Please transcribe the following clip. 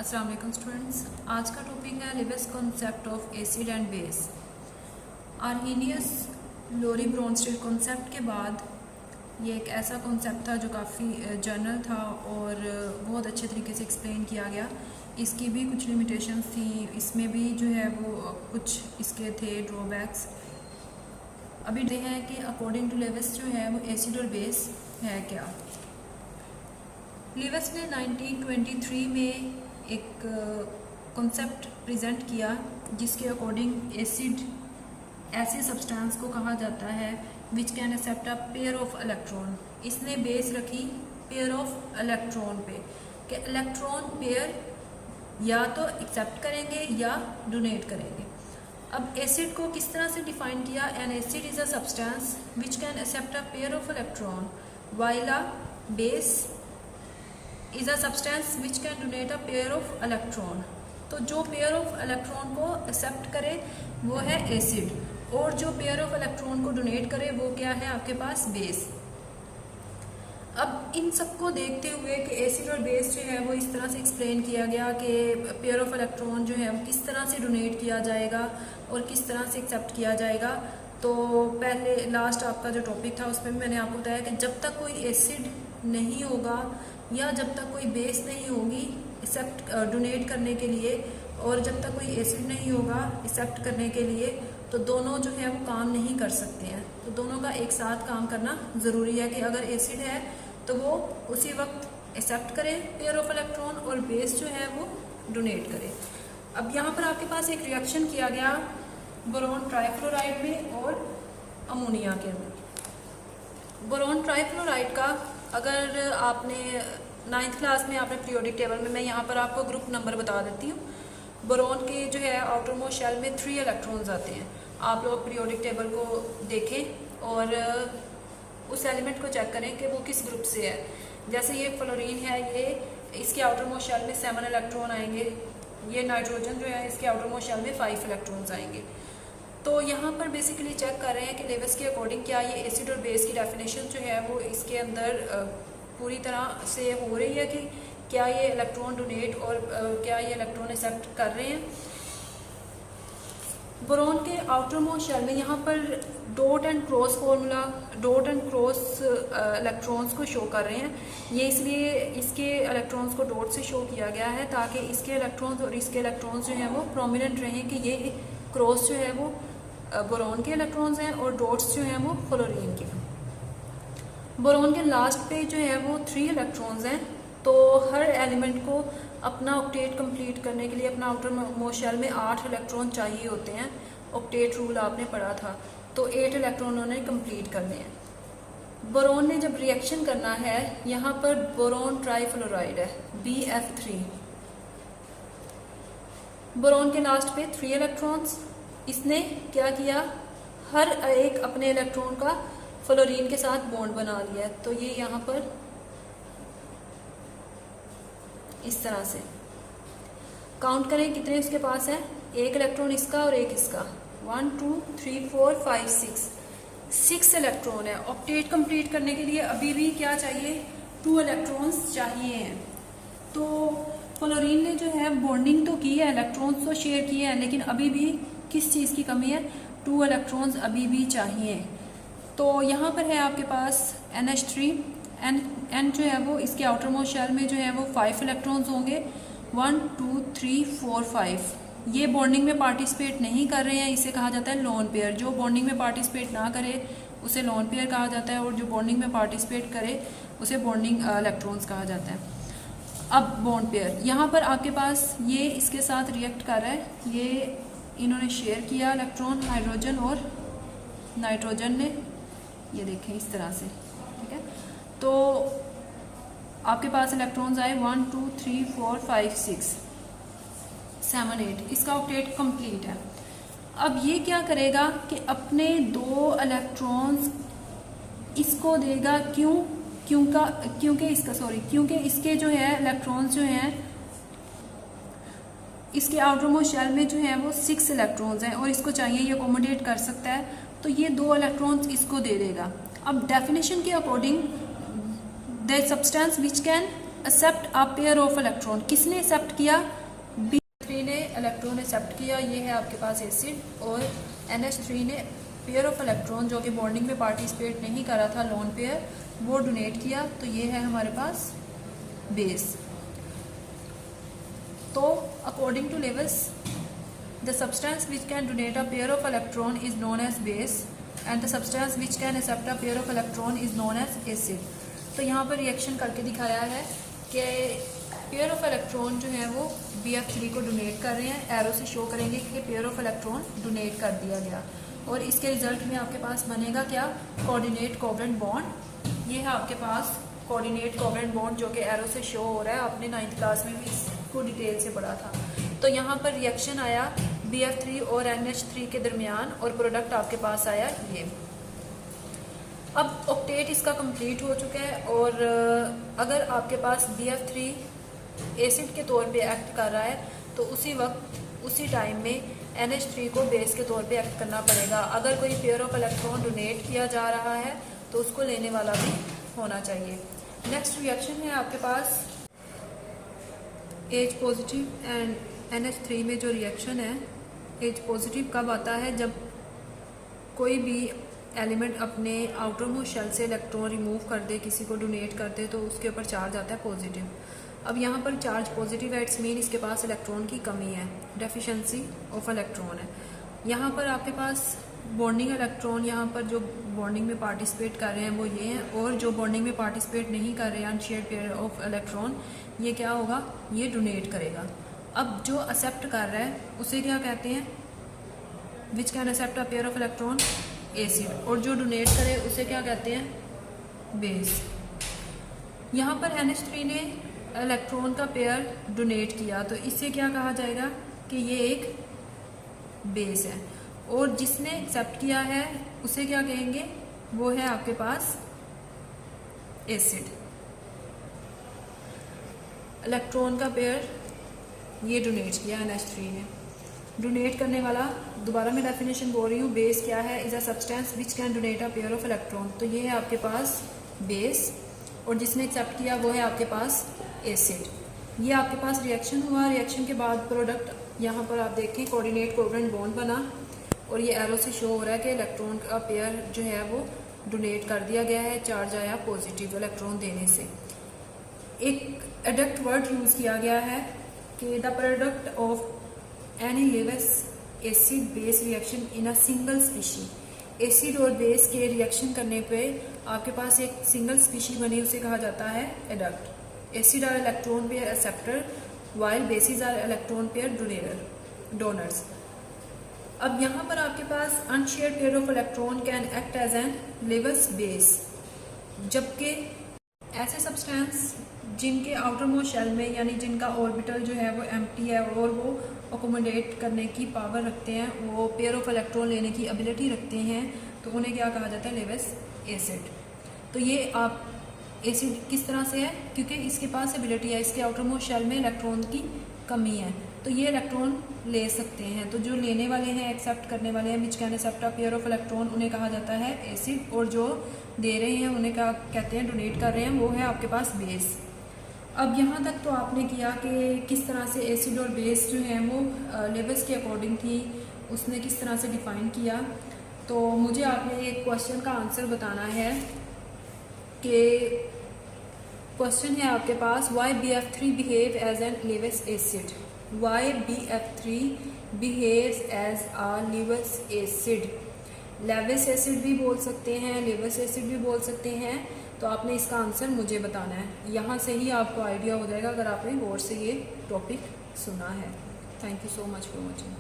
अस्सलाम वालेकुम स्टूडेंट्स। आज का टॉपिक है Lewis concept of acid and base. Arrhenius Lowry Bronsted concept के बाद ये एक ऐसा कॉन्सेप्ट था जो काफ़ी जनरल था और बहुत अच्छे तरीके से एक्सप्लेन किया गया। इसकी भी कुछ लिमिटेशंस थी, इसमें भी जो है वो कुछ इसके थे ड्रॉबैक्स। अभी देखते हैं कि अकॉर्डिंग टू लिवेस जो है वो एसिड और बेस है क्या। लिवेस ने 1923 में एक कॉन्सेप्ट प्रेजेंट किया जिसके अकॉर्डिंग एसिड ऐसे सब्सटेंस को कहा जाता है which can accept a pair of electron. इसने बेस रखी पेयर ऑफ इलेक्ट्रॉन पे कि इलेक्ट्रॉन पेयर या तो एक्सेप्ट करेंगे या डोनेट करेंगे। अब एसिड को किस तरह से डिफाइन किया? An acid is a substance which can accept a pair of electron while a base is a substance which can donate a pair of electron. तो जो पेयर ऑफ इलेक्ट्रॉन को एक्सेप्ट करे वो है एसिड, और जो pair of electron को donate करे वो क्या है आपके पास? बेस। अब इन सबको देखते हुए कि एसिड और बेस जो है वो इस तरह से एक्सप्लेन किया गया कि पेयर ऑफ इलेक्ट्रॉन जो है वो किस तरह से डोनेट किया जाएगा और किस तरह से एक्सेप्ट किया जाएगा। तो पहले लास्ट आपका जो टॉपिक था उसमें भी मैंने आपको बताया कि जब तक कोई एसिड नहीं होगा या जब तक कोई बेस नहीं होगी एक्सेप्ट डोनेट करने के लिए, और जब तक कोई एसिड नहीं होगा एक्सेप्ट करने के लिए, तो दोनों जो है वो काम नहीं कर सकते हैं। तो दोनों का एक साथ काम करना ज़रूरी है कि अगर एसिड है तो वो उसी वक्त एक्सेप्ट करे पेयर ऑफ इलेक्ट्रॉन और बेस जो है वो डोनेट करे। अब यहाँ पर आपके पास एक रिएक्शन किया गया बोरॉन ट्राइफ्लोराइड में और अमोनिया के अंदर। बोरॉन ट्राइफ्लोराइड का अगर आपने 9th क्लास में आपने पीरियोडिक टेबल में, मैं यहाँ पर आपको ग्रुप नंबर बता देती हूँ। बोरॉन के जो है आउटर मोस्ट शेल में 3 इलेक्ट्रॉन्स आते हैं। आप लोग पीरियोडिक टेबल को देखें और उस एलिमेंट को चेक करें कि वो किस ग्रुप से है। जैसे ये फ्लोरीन है, ये इसके आउटर मोस्ट शेल में 7 इलेक्ट्रॉन आएंगे। ये नाइट्रोजन जो है इसके आउटर मोस्ट शेल में 5 इलेक्ट्रॉन्स आएंगे। तो यहाँ पर बेसिकली चेक कर रहे हैं कि लिवेस के अकॉर्डिंग क्या ये एसिड और बेस की डेफिनेशन जो है वो इसके अंदर पूरी तरह से हो रही है कि क्या ये इलेक्ट्रॉन डोनेट और क्या ये इलेक्ट्रॉन एक्सेप्ट कर रहे हैं। बोरॉन के आउटर मोस्ट शेल में यहाँ पर dot and cross formula, dot and cross electrons को शो कर रहे हैं। ये इसलिए इसके इलेक्ट्रॉन्स को डॉट से शो किया गया है ताकि इसके इलेक्ट्रॉन्स और इसके इलेक्ट्रॉन्स जो हैं वो प्रोमिनेंट रहें कि ये क्रॉस जो है वो बोरॉन के इलेक्ट्रॉन्स हैं और डॉट्स जो हैं वो फ्लोरीन के। बोरॉन के लास्ट पे जो है वो 3 इलेक्ट्रॉन्स हैं। तो हर एलिमेंट को अपना ऑक्टेट कंप्लीट करने के लिए अपना आउटर मोस्ट शेल में 8 इलेक्ट्रॉन चाहिए होते हैं। ऑक्टेट रूल आपने पढ़ा था, तो 8 इलेक्ट्रॉन उन्होंने कंप्लीट करने हैं। बोरॉन ने जब रिएक्शन करना है, यहाँ पर बोरॉन ट्राइफ्लोराइड है BF3। बोरॉन के लास्ट पे 3 इलेक्ट्रॉन्स। इसने क्या किया? हर एक अपने इलेक्ट्रॉन का फ्लोरीन के साथ बॉन्ड बना लिया है। तो ये यहाँ पर इस तरह से काउंट करें कितने उसके पास है। 1 इलेक्ट्रॉन इसका और 1 इसका। 1 2 3 4 5 6 इलेक्ट्रॉन है। ऑक्टेट कंप्लीट करने के लिए अभी भी क्या चाहिए? 2 इलेक्ट्रॉन्स चाहिए हैं। तो फ्लोरीन ने जो है बॉन्डिंग तो की है, इलेक्ट्रॉन्स तो शेयर किए हैं, लेकिन अभी भी किस चीज़ की कमी है? 2 इलेक्ट्रॉन्स अभी भी चाहिए। तो यहाँ पर है आपके पास NH3। N जो है वो इसके आउटर मोस्ट शेल में जो है वो 5 इलेक्ट्रॉन्स होंगे। 1 2 3 4 5। ये बॉन्डिंग में पार्टिसिपेट नहीं कर रहे हैं, इसे कहा जाता है लोन पेयर। जो बॉन्डिंग में पार्टिसिपेट ना करे उसे लोन पेयर कहा जाता है, और जो बॉन्डिंग में पार्टिसिपेट करे उसे बॉन्डिंग इलेक्ट्रॉन्स कहा जाता है। अब बॉन्ड पेयर यहाँ पर आपके पास ये इसके साथ रिएक्ट कर रहा है। ये इन्होंने शेयर किया इलेक्ट्रॉन, हाइड्रोजन और नाइट्रोजन ने। ये देखें इस तरह से, ठीक है। तो आपके पास इलेक्ट्रॉन्स आए 1 2 3 4 5 6 7 8। इसका ऑक्टेट कंप्लीट है। अब ये क्या करेगा कि अपने 2 इलेक्ट्रॉन्स इसको देगा। क्योंकि इसके जो है इलेक्ट्रॉन्स जो हैं इसके आउटर मोस्ट शेल में जो है वो 6 इलेक्ट्रॉन्स हैं और इसको चाहिए ये अकोमोडेट कर सकता है, तो ये 2 इलेक्ट्रॉन्स इसको दे देगा। अब डेफिनेशन के according the substance which can accept a pair of electron, किसने एक्सेप्ट किया? BF3 ने इलेक्ट्रॉन एक्सेप्ट किया, ये है आपके पास एसिड, और NH3 ने पेयर ऑफ इलेक्ट्रॉन जो कि बॉन्डिंग में पार्टिसिपेट नहीं कर रहा था, लोन पेयर, वो डोनेट किया, तो ये है हमारे पास बेस। तो according to Lewis the substance which can donate a pair of electron is known as base and the substance which can accept a pair of electron is known as acid. तो यहाँ पर reaction करके दिखाया है कि pair of electron जो है वो BF3 को डोनेट कर रहे हैं, एरो से शो करेंगे कि पेयर ऑफ इलेक्ट्रॉन डोनेट कर दिया गया, और इसके रिजल्ट में आपके पास बनेगा क्या? Coordinate covalent bond. ये है आपके पास कोऑर्डिनेट कोवेलेंट बॉन्ड जो कि एरो से शो हो रहा है, आपने 9th क्लास में भी इसको डिटेल से पढ़ा था। तो यहाँ पर रिएक्शन आया BF3 और NH3 के दरमियान, और प्रोडक्ट आपके पास आया ये। अब ऑक्टेट इसका कंप्लीट हो चुका है, और अगर आपके पास BF3 एसिड के तौर पे एक्ट कर रहा है तो उसी वक्त उसी टाइम में NH3 को बेस के तौर पे एक्ट करना पड़ेगा। अगर कोई पेयर ऑफ इलेक्ट्रॉन डोनेट किया जा रहा है तो उसको लेने वाला भी होना चाहिए। नेक्स्ट रिएक्शन है आपके पास H पॉजिटिव एंड NH3 में जो रिएक्शन है, H पॉजिटिव कब आता है? जब कोई भी एलिमेंट अपने आउटर मोस्ट शेल से इलेक्ट्रॉन रिमूव कर दे, किसी को डोनेट कर दे, तो उसके ऊपर चार्ज आता है पॉजिटिव। अब यहाँ पर चार्ज पॉजिटिव है, इट्स मीन इसके पास इलेक्ट्रॉन की कमी है, डेफिशिएंसी ऑफ इलेक्ट्रॉन है। यहाँ पर आपके पास बॉन्डिंग इलेक्ट्रॉन, यहाँ पर जो बॉन्डिंग में पार्टिसिपेट कर रहे हैं वो ये हैं, और जो बॉन्डिंग में पार्टिसिपेट नहीं कर रहे हैं, अनशेयर्ड पेयर ऑफ इलेक्ट्रॉन, ये क्या होगा? ये डोनेट करेगा। अब जो एक्सेप्ट कर रहा है उसे क्या कहते हैं? Which can accept a pair of electron, acid, और जो डोनेट करे उसे क्या कहते हैं? बेस। यहाँ पर NH3 ने इलेक्ट्रॉन का पेयर डोनेट किया, तो इससे क्या कहा जाएगा? कि ये एक बेस है, और जिसने एक्सेप्ट किया है उसे क्या कहेंगे? वो है आपके पास एसिड। इलेक्ट्रॉन का पेयर ये डोनेट किया NH3 ने। डोनेट करने वाला, दोबारा मैं डेफिनेशन बोल रही हूँ, बेस क्या है? Is a substance which can donate a pair of electron. तो ये है आपके पास बेस, और जिसने एक्सेप्ट किया वो है आपके पास एसिड। ये आपके पास रिएक्शन हुआ, रिएक्शन के बाद प्रोडक्ट यहाँ पर आप देखें कोऑर्डिनेट कोवेलेंट बॉन्ड बना, और ये एरो से शो हो रहा है कि इलेक्ट्रॉन का पेयर जो है वो डोनेट कर दिया गया है, चार्ज आया पॉजिटिव इलेक्ट्रॉन देने से। एक एडक्ट वर्ड यूज किया गया है कि the product of any Lewis acid base reaction in a single species. Acid और बेस के रिएक्शन करने पे आपके पास एक सिंगल स्पीशी बनी, उसे कहा जाता है adduct. Acid are electron pair acceptor while bases are electron pair donors. अब यहाँ पर आपके पास unshared pair of electron can act as an Lewis base, जबकि ऐसे सब्सटेंस जिनके आउटर मोस्ट शेल में, यानी जिनका ऑर्बिटल जो है वो एम्प्टी है और वो अकोमोडेट करने की पावर रखते हैं, वो पेयर ऑफ इलेक्ट्रॉन लेने की एबिलिटी रखते हैं, तो उन्हें क्या कहा जाता है? Lewis acid. तो ये आप एसिड किस तरह से है? क्योंकि इसके पास एबिलिटी है, इसके आउटर मोस्ट शेल में इलेक्ट्रॉन की कमी है, तो ये इलेक्ट्रॉन ले सकते हैं। तो जो लेने वाले हैं, एक्सेप्ट करने वाले हैं, which can accept a pair of electron, उन्हें कहा जाता है एसिड, और जो दे रहे हैं उन्हें क्या कहते हैं? डोनेट कर रहे हैं, वो है आपके पास बेस। अब यहाँ तक तो आपने किया कि किस तरह से एसिड और बेस जो हैं वो लेवल्स के अकॉर्डिंग थी, उसने किस तरह से डिफाइन किया। तो मुझे आपने एक क्वेश्चन का आंसर बताना है कि क्वेश्चन है आपके पास, why BF3 behave as an Lewis acid. Why BF3 behaves as a Lewis acid. Lewis acid भी बोल सकते हैं, लेविस एसिड भी बोल सकते हैं। तो आपने इसका आंसर मुझे बताना है। यहाँ से ही आपको आइडिया हो जाएगा अगर आपने गौर से ये टॉपिक सुना है। Thank you so much for watching.